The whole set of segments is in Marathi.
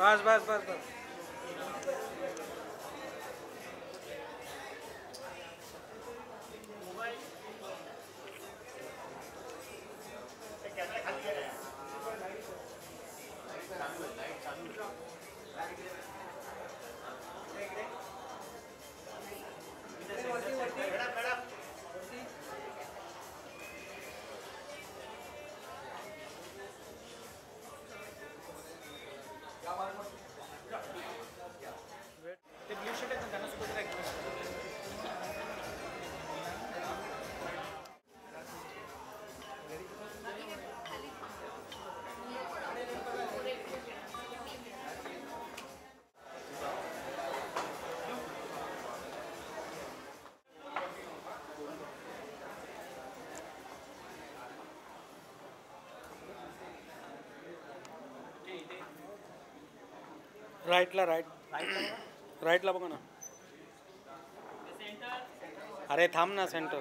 बस बस बस बस राईटला राईटला बघा ना. अरे थांब ना सेंटर.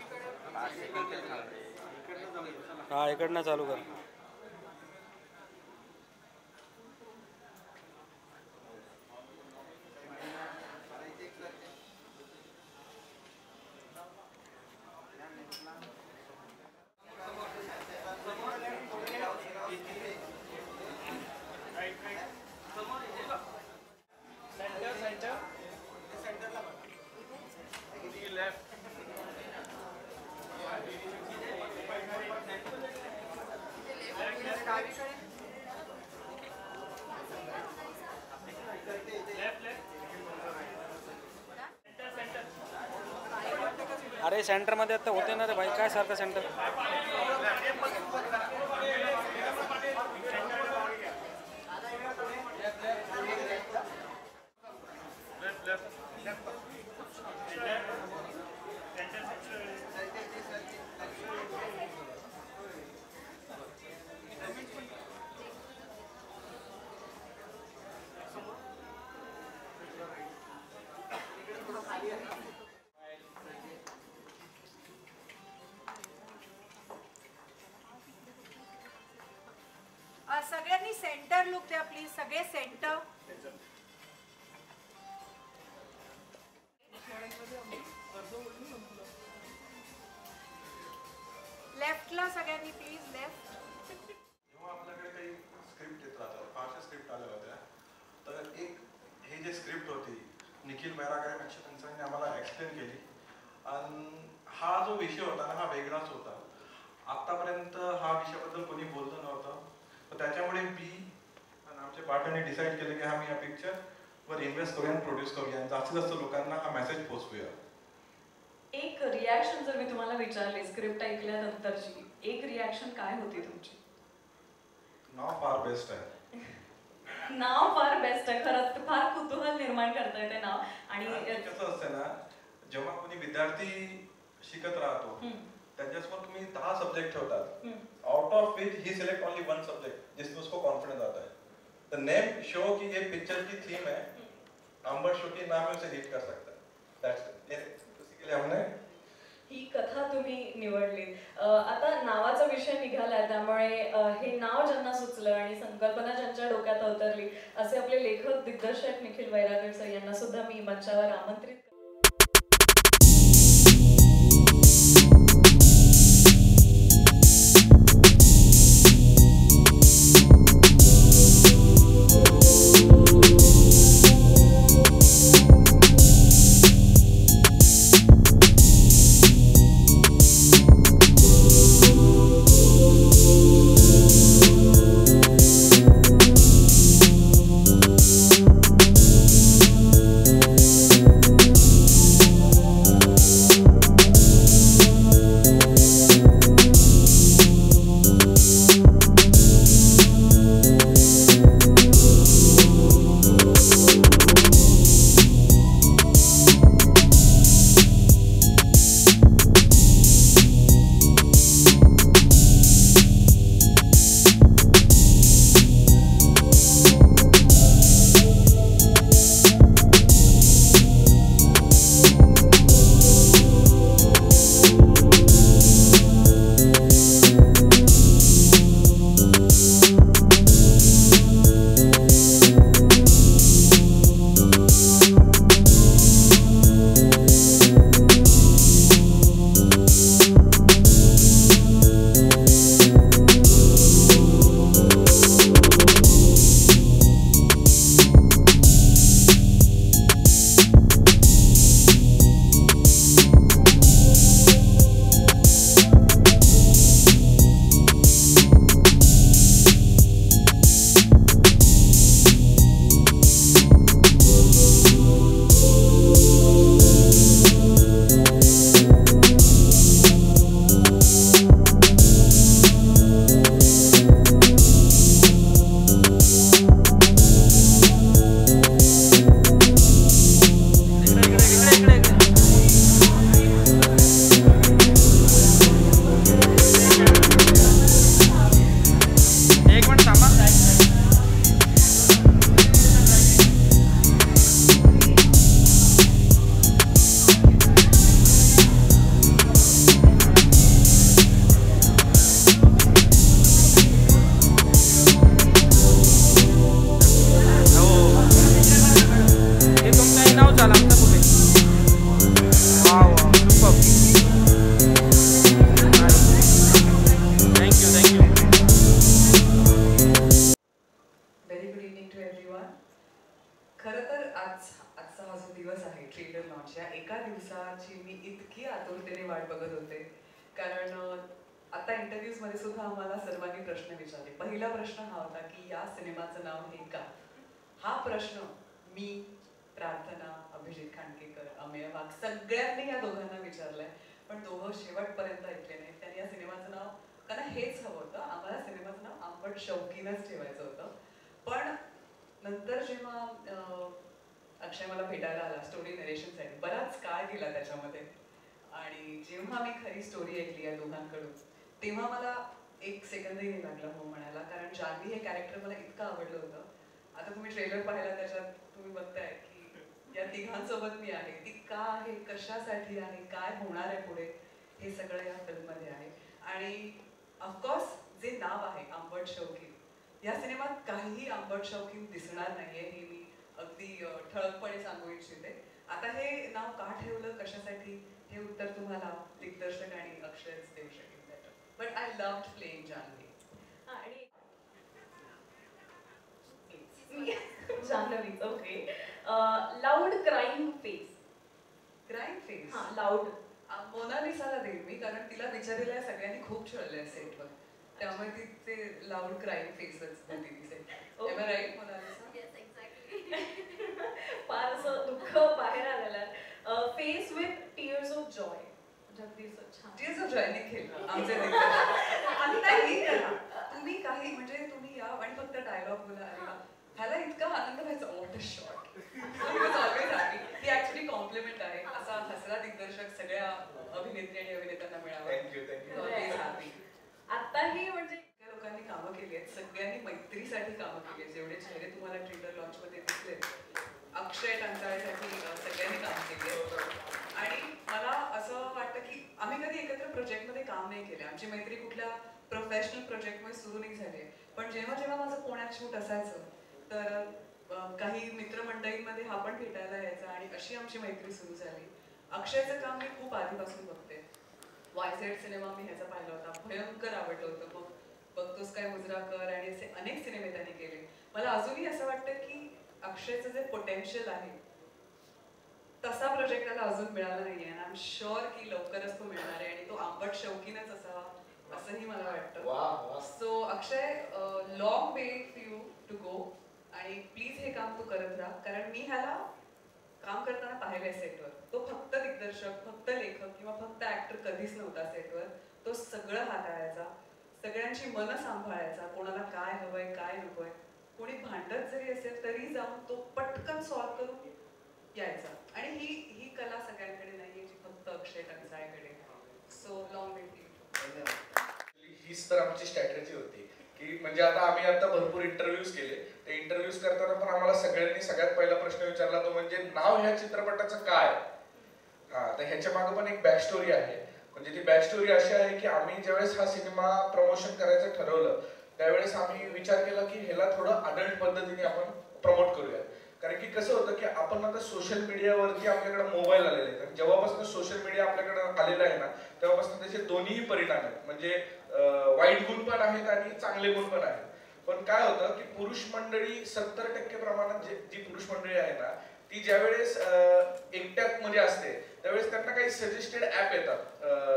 हा इकडनं चालू कर. अरे सेंटरमध्ये आता होते ना रे भाई, काय सारखं सेंटर. सगळ्यांनी सेंटर लुक द्या प्लीज. सगळे सेंटर. लेफ्टला सगळ्यांनी प्लीज. लेफ्ट. जेव्हा आपल्याकडे काही स्क्रिप्ट येत राहतात, फारशा स्क्रिप्ट आल्या होत्या, तर एक हे जे स्क्रिप्ट होती निखिल बैरागर त्यांनी आम्हाला एक्सप्लेन केली. आणि हा जो विषय होता ना हा वेगळाच होता. आतापर्यंत हा विषयाबद्दल कोणी बोललं नव्हतं. तर त्याच्यामुळे मी आणि आमच्या पार्टनरने डिसाईड केलं की आम्ही या पिक्चरवर इन्व्हेस्ट करूया आणि प्रोड्यूस करूया आणि जास्तीत जास्त लोकांना हा मेसेज पोहोचवूया. एक रिॲक्शन जर मी तुम्हाला विचारले स्क्रिप्ट ऐकल्यानंतरची, एक रिॲक्शन काय होती तुमची? नाव फार बेस्ट आहे. नाव फार बेस्ट आहे. खरंच फार कुतूहल निर्माण करतंय ते नाव. आणि कसं असतं ना, जेव्हा कोणी विद्यार्थी शिकत राहतो त्यांच्यासमोर तुम्ही 10 सब्जेक्ट ठेवतात, out of which he select only 1 subject जिसमें उसको कॉन्फिडेंस आता है. द नेम शो कि ये पिक्चर की थीम है, अंबर शो की नाम उसे हिट कर सकता है. That's it. उसी के लिए हमने ही कथा तुम्ही निवडली. आता नावाचा विषय निघाला, त्यामुळे हे नाव ज्यांना सुचलं आणि संकल्पना ज्यांच्या डोक्यात अवतरली असे आपले लेखक दिग्दर्शक निखिल बैरागर सर यांना सुद्धा मी मंचावर आमंत्रित खरं तर आजचा हा जो दिवस आहे ट्रेलर लॉन्च या एका दिवसाची मी इतकी आतुरतेने वाट बघत होते कारण आता इंटरव्ह्यूज मध्ये सुद्धा आम्हाला सर्वांनी प्रश्न विचारले. पहिला प्रश्न हा होता की या सिनेमाचं नाव हे का. हा प्रश्न मी, प्रार्थना, अभिजित खांडकेकर, अमेय वाघ सगळ्यांनी या दोघांना विचारलाय, पण दोघं शेवटपर्यंत ऐकले नाहीत. त्यांनी या सिनेमाचं नाव, त्यांना हेच हवं होतं, आम्हाला सिनेमाचं नाव आंबट शौकीनच ठेवायचं होतं. पण नंतर जेव्हा अक्षय मला भेटायला आला स्टोरी नरेशनसाठी, बराच काळ गेला त्याच्यामध्ये, आणि जेव्हा मी खरी स्टोरी ऐकली या दोघांकडून तेव्हा मला एक सेकंदही नाही लागला हो म्हणायला, कारण जान्हवी हे कॅरेक्टर मला इतकं आवडलं होतं. आता तुम्ही ट्रेलर पाहिला, त्याच्यात तुम्ही बघताय की या तिघांसोबत मी आहे. ती का आहे, कशासाठी आहे, काय होणार आहे पुढे, हे सगळं या फिल्ममध्ये आहे. आणि ऑफकोर्स जे नाव आहे आंबट शौकीन, या सिनेमात काहीही आंबट शौकीन दिसणार नाहीये, हे मी अगदी ठळकपणे सांगू इच्छिते. आता हे नाव का ठेवलं, कशासाठी, हे उत्तर तुम्हाला दिग्दर्शक आणि अक्षयच देऊ शकेल. But I loved playing Janhvi. जान्हवीच okay. Loud crime face. Crime face हा लाऊड मोनालिसाला देईल मी, कारण तिला बिचारीला सगळ्यांनी खूप छळलंय सेटवर, त्यामुळे ती ते लाऊड क्राईम फेसच होती ती set. Am I right Monalisa? फार असं दुःख बाहेर आलेलं. Face with tears of joy. Tears of joy Nikhil आमचे आम्ही काही करा, तुम्ही काही म्हणजे तुम्ही या आणि फक्त डायलॉग बोला, ह्याला इतका आनंद व्हायचा. What a shot. Always happy. ही ऍक्च्युली कॉम्प्लिमेंट आहे. असा हसरा दिग्दर्शक सगळ्या अभिनेत्री आणि अभिनेत्यांना मिळावा. थँक्यू. Always happy. आताही म्हणजे लोकांनी कामं केली आहेत, सगळ्यांनी मैत्रीसाठी कामं केली आहेत. जेवढे चेहरे तुम्हाला ट्रेलर लॉन्च मध्ये दिसले, अक्षय टांचाळेसाठी सगळ्यांनी काम केले आहे. आणि मला असं वाटतं की आम्ही कधी एकत्र प्रोजेक्टमध्ये काम नाही केले. आमची मैत्री कुठल्या प्रोफेशनल प्रोजेक्टमध्ये सुरू नाही झाली, पण जेव्हा जेव्हा माझं पुण्यात शूट असायचं तर काही मित्रमंडळींमध्ये हा पण भेटायला यायचा आणि अशी आमची मैत्री सुरू झाली. अक्षयचं काम मी खूप आधीपासून बघते. वायझेड सिनेमा मी ह्याचा पाहिला होता, भयंकर आवडलं होतं. मग बघतोस काय मुजरा कर आणि असे अनेक सिनेमे त्यांनी केले. मला अजूनही असं वाटतं की अक्षयचं जे पोटेन्शियल आहे तसा प्रोजेक्ट त्याला अजून मिळाला नाहीये. आय एम शुअर की लवकरच तो मिळणार आहे आणि तो आंबट शौकीनच असावा असंही मला वाटतं. So Akshay, long way for you to go, आणि प्लीज हे काम तू करत राहा, कारण मी ह्याला काम करताना पाहिलंय सेटवर. तो फक्त दिग्दर्शक, फक्त लेखक किंवा फक्त ऍक्टर कधीच नव्हता सेटवर. तो सगळं हाताळायचा, सगळ्यांची मनं सांभाळायचा, कोणाला काय हवंय काय नकोय, कोणी भांडत जरी असेल तरी जाऊन तो पटकन सॉल्व्ह करून यायचा. आणि ही कला सगळ्यांकडे नाहीये जी फक्त अक्षय टांचाळेकडे. So long way to you. हीच तर आमची स्ट्रॅटेजी होती की म्हणजे आता भरपूर इंटरव्ह्यूज केले. ते इंटरव्ह्यूज करताना पण आम्हाला सगळ्यांनी सगळ्यात पहिला प्रश्न विचारला तो म्हणजे नाव ह्या चित्रपटाचं काय. तर ह्याच्या मागे पण एक बॅक स्टोरी आहे. म्हणजे ती बॅक स्टोरी अशी आहे की आम्ही ज्यावेळेस हा सिनेमा प्रमोशन करायचं ठरवलं त्यावेळेस आम्ही विचार केला की ह्याला थोडं अडल्ट पद्धतीने आपण प्रमोट करूया. कारण की कसं होतं की आपण आता सोशल मीडियावरती आपल्याकडे मोबाईल आलेले आहेत आणि जेव्हापासून सोशल मीडिया आपल्याकडे आलेला आहे ना तेव्हापासून त्याचे दोन्ही परिणाम आहेत. म्हणजे वाईट गुण पण आहेत आणि चांगले गुण पण आहेत. पण काय होतं की पुरुष मंडळी 70% प्रमाणात जी पुरुष मंडळी आहे ना ती ज्यावेळेस एकट्यात मध्ये असते त्यावेळेस त्यांना काही सजेस्टेड ऍप येतात,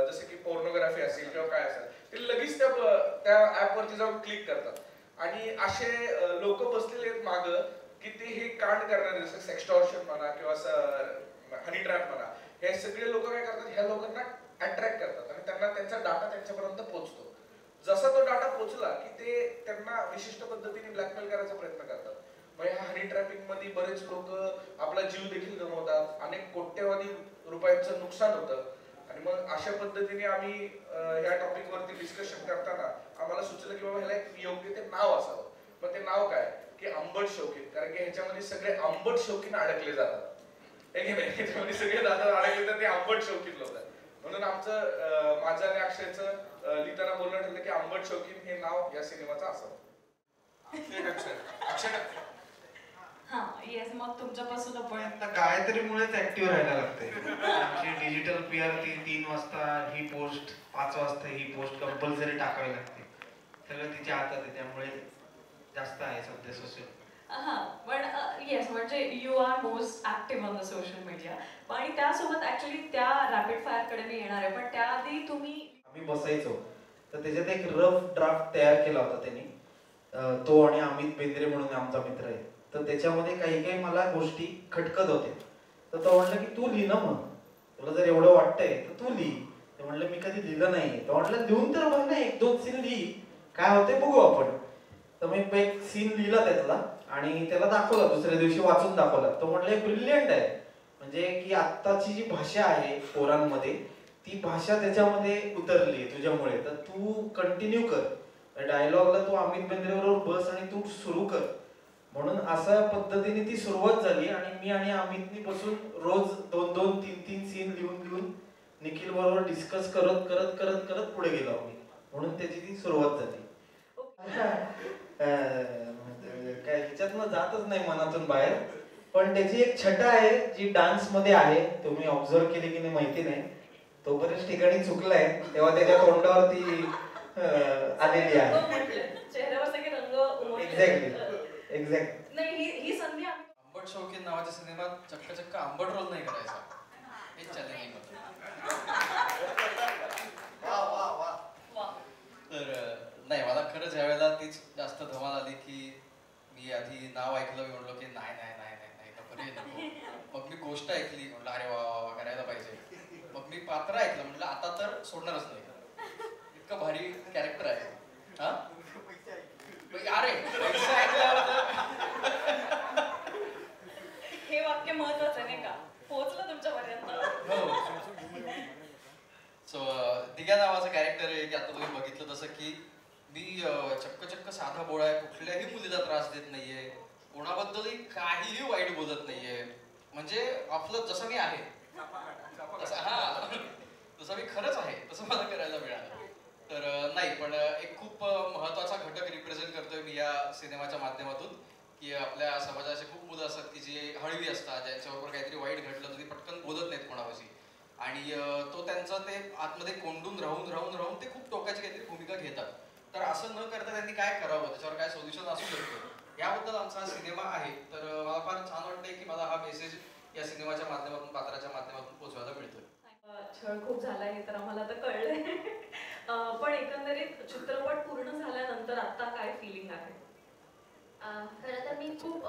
जसे की पोर्नोग्राफी असेल किंवा काय असेल, ते लगेच त्या ऍपवरती जाऊन क्लिक करतात. आणि असे लोक बसलेले आहेत मागं की ते हे कांड करणारे, जसं सेक्सटॉर्शन म्हणा किंवा हनी ट्रॅप म्हणा, हे सगळे लोक काय करतात, ह्या लोकांना अट्रॅक्ट करतात आणि त्यांना त्यांचा डाटा त्यांच्यापर्यंत पोहोचतो. जसा तो डाटा पोहोचला की ते त्यांना विशिष्ट पद्धतीने ब्लॅकमेल करायचा प्रयत्न करतात. मग ह्या हनी ट्रॅपिंग मध्ये बरेच लोक आपला जीव देखील गमावतात, अनेक कोट्यवधी रुपयांचं नुकसान होतं. आणि मग अशा पद्धतीने आम्ही ह्या टॉपिक वरती डिस्कशन करताना आम्हाला सुचलं की बाबा ह्याला एक योग्य ते नाव असावं. मग ते नाव काय की आंबट शौकीन, कारण की ह्याच्यामध्ये सगळे आंबट शौकीन अडकले जातात. ह्याच्यामध्ये सगळे जातात अडकले तर ते आंबट शौकीन लोक आहेत. म्हणून आमचं माझं आणि अक्षयचं लिहिताना बोलणं ठरलं की आंबट शौकीन हे नाव या सिनेमाचं असावं. हा येस. मग तुमच्यापासून आपण आता गायत्री मुळेच ऍक्टिव्ह राहायला लागते. आमची डिजिटल पीआर 3 वाजता ही पोस्ट, 5 वाजता ही पोस्ट कंपल्सरी टाकावी लागते. सगळं तिच्या हातात आहे, त्यामुळे जास्त आहे सध्या सोशल. हां पण येस म्हणजे you are most active on the social media आणि त्यासोबत ऍक्च्युली त्या रॅपिड फायरकडे मी येणार आहे पण त्याआधी तुम्ही आम्ही बसायचो तर त्याच्यात एक रफ ड्राफ्ट तयार केला होता त्यांनी. तो आणि अमित बेंद्रे म्हणून आमचा मित्र आहे. तर त्याच्यामध्ये काही काही मला गोष्टी खटकत होत्या. तर तो म्हणलं की तू लिहि ना मग, तुला जर एवढं वाटतंय तर तू लिहि. ते म्हणलं मी कधी लिहिलं नाही. तो म्हणलं लिहून तर बघ ना, 1-2 सीन लिहि, काय होते बघू आपण. तर मी एक सीन लिहिला त्यातला आणि त्याला दाखवला, दुसऱ्या दिवशी वाचून दाखवला. तो म्हणलं ब्रिलियंट आहे, म्हणजे की आत्ताची जी भाषा आहे पोरांमध्ये ती भाषा त्याच्यामध्ये उतरली तुझ्यामुळे, तर तू कंटिन्यू कर डायलॉगला, तू अमित बेंद्रे बरोबर बस आणि तू सुरू कर. म्हणून अशा पद्धतीने ती सुरुवात झाली आणि मी आणि अमितनी बसून रोज 2-2, 3-3 सीन लिहून निखिल बरोबर डिस्कस करत करत करत करत पुढे गेलो आम्ही. म्हणून त्याची ती सुरुवात झाली. काय ह्याच्यातनं जातच नाही मनातून बाहेर. पण त्याची एक छटा आहे जी डान्स मध्ये आहे, तुम्ही ऑब्झर्व केली की नाही माहिती नाही. तो बरेच ठिकाणी चुकलाय तेव्हा त्याच्या तोंडावरती आलेली आहे. चेहऱ्यावर सगळे रंग एक्झॅक्ट नाही ही संधी आम्ही आंबट शौकीन नावाच्या सिनेमात चक्क आंबट रोल नाही करायचा, हेच चॅलेंजिंग होतं. तर नाही, मला खरंच ह्यावेळेला तीच जास्त धमाल आली की मी आधी नाव ऐकलं, मी म्हणलो की नाही नाही नाही नाही नाही नको रे नको. मग मी गोष्ट ऐकली, म्हटलं अरे वा वा वा करायला पाहिजे. मग मी पात्र ऐकलं, म्हटलं आता तर सोडणारच नाही, इतकं भारी कॅरेक्टर आहे. हा अरे पैसा ऐकल्यावर हे वाक्य महत्वाचं नाही का, पोहोचलं तुमच्यापर्यंत. सो दिग्या नावाचं कॅरेक्टर आहे की आता तुम्ही बघितलं तसं की मी चक्क साधा बोळा आहे, कुठल्याही मुलीला त्रास देत नाहीये, कोणाबद्दलही काहीही वाईट बोलत नाहीये, म्हणजे आपलं जसं मी आहे तसं मी खरंच आहे तसं मला करायला मिळालं. तर नाही, पण एक खूप महत्वाचा घटक रिप्रेझेंट करतोय मी या सिनेमाच्या माध्यमातून की आपल्या समाजात असे खूप मुलं असतात की जे हळवी असतात, ज्यांच्याबरोबर काहीतरी वाईट घडलं तर ती पटकन बोलत नाहीत कोणापाशी, आणि तो त्यांचं ते आतमध्ये कोंडून राहून ते खूप टोकाची काहीतरी भूमिका घेतात. तर असं न करता त्यांनी काय करावं, त्याच्यावर काय सोल्युशन असू शकतं, याबद्दल आमचा हा सिनेमा आहे. तर मला फार छान वाटतंय की मला हा मेसेज या सिनेमाच्या माध्यमातून, पात्राच्या माध्यमातून पोहोचवायला मिळतोय. छळ खूप झाला हे तर आम्हाला आता कळलंय. पण एकंदरीत चित्रपट पूर्ण झाल्यानंतर आता काय फिलिंग आहे? खरं तर मी खूप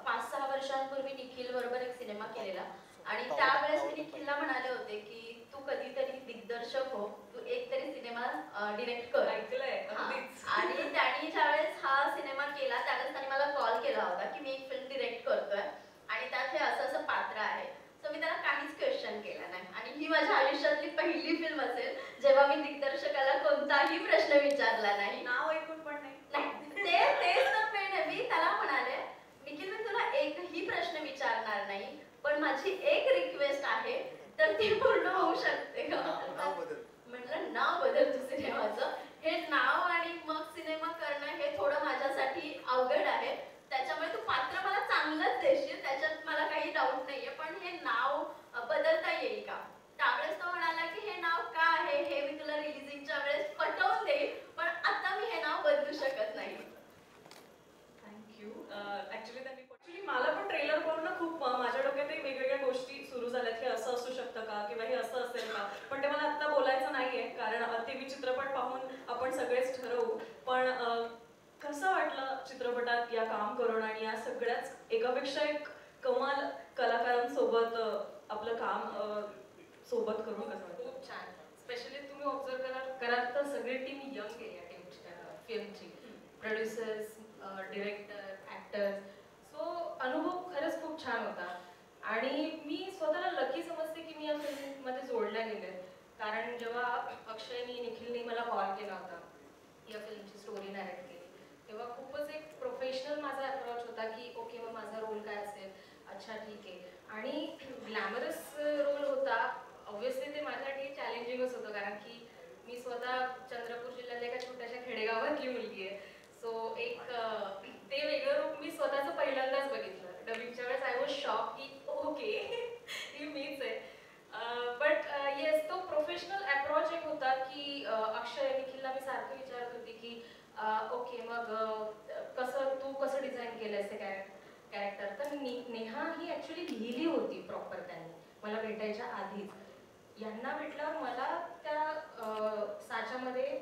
5-6 वर्षांपूर्वी निखिल बरोबर एक सिनेमा केलेला आणि त्यावेळेस मी निखिलला म्हणाले होते की तू कधीतरी दिग्दर्शक हो, तू एक तरी सिनेमा डिरेक्ट कर. ऐकलंय आणि त्यांनी ज्यावेळेस हा सिनेमा केला त्यावेळेस त्यांनी मला कॉल केला होता की मी एक फिल्म डिरेक्ट करतोय आणि त्यात हे असं असं पात्र आहे. सो मी त्याला काहीच क्वेश्चन केला नाही आणि ही माझ्या आयुष्यातली पहिली फिल्म असेल जेव्हा मी दिग्दर्शकाला कोणताही प्रश्न विचारला नाही. नाव ऐकून पण नाही. तेच तर पेन आहे. मी त्याला म्हणाले निखिल मी तुला एकही प्रश्न विचारणार नाही, पण माझी एक रिक्वेस्ट आहे तर ती पूर्ण होऊ शकते का? म्हटलं नाव बदल तू सिनेमाचं. हे नाव आणि मग सिनेमा करणं हे थोडं माझ्यासाठी अवघड आहे, त्याच्यामुळे तू पात्र मला चांगलंच देशील, त्याच्यात मला काही डाऊट नाहीये, पण हे नाव बदलता येईल का? त्यावेळेस तो म्हणाला की हे नाव का आहे हे मी तुला रिलीजिंगच्या वेळेस पटवून देईल, पण आता मी हे नाव बदलू शकत नाही. थँक्यू. ऍक्च्युली मला पण ट्रेलर पाहून खूप माझ्या डोक्यातही वेगवेगळ्या गोष्टी सुरू झाल्यात की असं असू शकतं का किंवा हे असं असेल का, पण ते मला आता बोलायचं नाहीये कारण ते मी चित्रपट पाहून आपण सगळेच ठरवू. पण कसं वाटलं चित्रपटात या काम करून आणि या सगळ्याच एकापेक्षा एक कमाल कलाकारांसोबत आपलं काम सोबत करून कसं वाटलं? खूप छान. स्पेशली तुम्ही ऑब्झर्व कराल तर सगळी टीम यंग आहे या फिल्मची, प्रोड्युसर्स, डिरेक्टर, ॲक्टर्स. सो अनुभव खरंच खूप छान होता आणि मी स्वतःला लकी समजते की मी या फिल्ममध्ये जोडल्या गेले, कारण जेव्हा अक्षयनी निखिलनी मला कॉल केला होता या फिल्मची स्टोरी नॅरेट केली तेव्हा खूपच एक प्रोफेशनल माझा अप्रोच होता की ओके मग माझा रोल काय असेल, अच्छा ठीक आहे. आणि ग्लॅमरस रोल होता, ऑब्व्हियसली ते माझ्यासाठी चॅलेंजिंगच होतं कारण की मी स्वतः चंद्रपूर जिल्ह्यातल्या एका छोट्याशा खेडेगावातली मुलगी आहे. सो एक ते वेगळं रूप मी स्वतःचं पहिल्यांदाच बघितलं. डबिंगच्या वेळेस आय वॉज शॉक की ओके ही मीच आहे. बट येस, तो प्रोफेशनल अप्रोच एक होता की अक्षय निखिलला मी सारखं विचारत होती की ओके मग तू कसं डिझाईन केलं केलं असे कॅरेक्टर. तर नेहा ही ॲक्च्युली लिहिली होती प्रॉपर त्यांनी मला भेटायच्या आधीच. यांना भेटल्यावर मला त्या साच्यामध्ये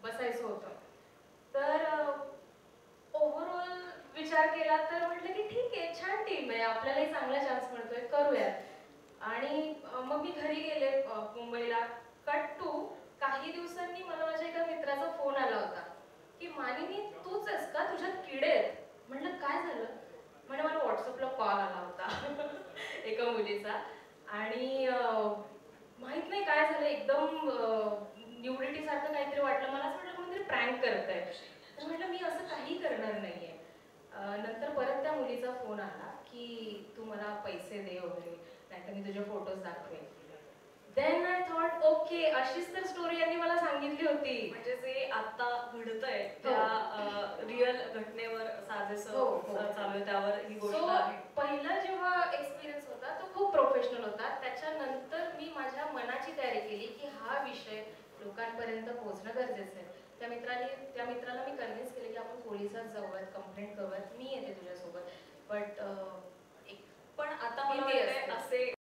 बसायचं होतं. तर ओव्हरऑल विचार केला तर म्हटलं की ठीक आहे, छान टीम आहे, आपल्यालाही चांगला चान्स मिळतोय, करूयात. आणि मग मी घरी गेले मुंबईला. कट टू काही दिवसांनी मला माझ्या एका मित्राचा फोन आला होता की मानिनी तूच आहेस का, तुझ्यात किडे आहेत. म्हटलं काय झालं. म्हणजे मला व्हॉट्सअपला कॉल आला होता एका मुलीचा. आणि माहित नाही काय झालं, एकदम न्यूडिटी सारखं काहीतरी वाटलं मला. असं वाटलं कोणतरी प्रँक करतंय. तर म्हटलं मी असं काही करणार नाहीये. नंतर परत त्या मुलीचा फोन आला की तू मला पैसे दे वगैरे, नाहीतर मी तुझे फोटोज दाखवेन. देन आय थॉट ओके, अशीच तर स्टोरी यांनी मला सांगितली होती. म्हणजे जे आता घडतंय त्या रिअल घटनेवर साजेसं चालू आहे, त्यावर ही गोष्ट आहे. पहिला जेव्हा एक्सपिरियन्स होता तो खूप प्रोफेशनल होता. त्याच्यानंतर मी माझ्या मनाची तयारी केली की हा विषय लोकांपर्यंत पोहोचणं गरजेचं आहे. त्या मित्राला मी कन्व्हिन्स केले की आपण पोलिसात जाऊयात, कंप्लेंट करूयात, मी येते तुझ्यासोबत. बट पण आता मला वाटतंय असे